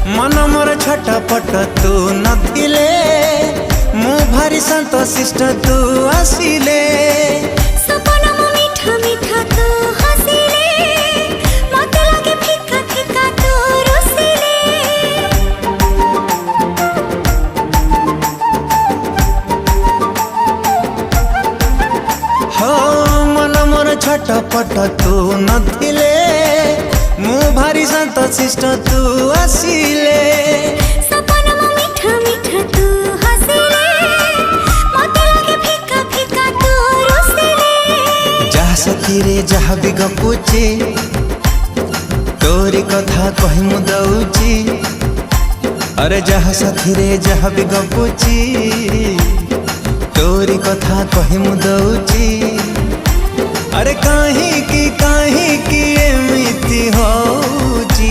मन मोर छटपट तू नथिले मु भारी शांत शिष्ट तू आसिले सपना मो मीठा मीठा तू हसिले मते लागे फिका फिका तू रुसिले हो मन मोर छटपट तू नथिले मु भारी शांत शिष्ट तू आसिले सपना मो मीठा मीठा तू हसिले मते लागे फिका फिका तू रुसिले जहा सखी रे जहा भी गपुची तोरी कथा कहि मु दउची अरे जहा सखी रे जहा भी गपुची तोरी कथा कहि मु दउची अरे काहे की एमिति होची।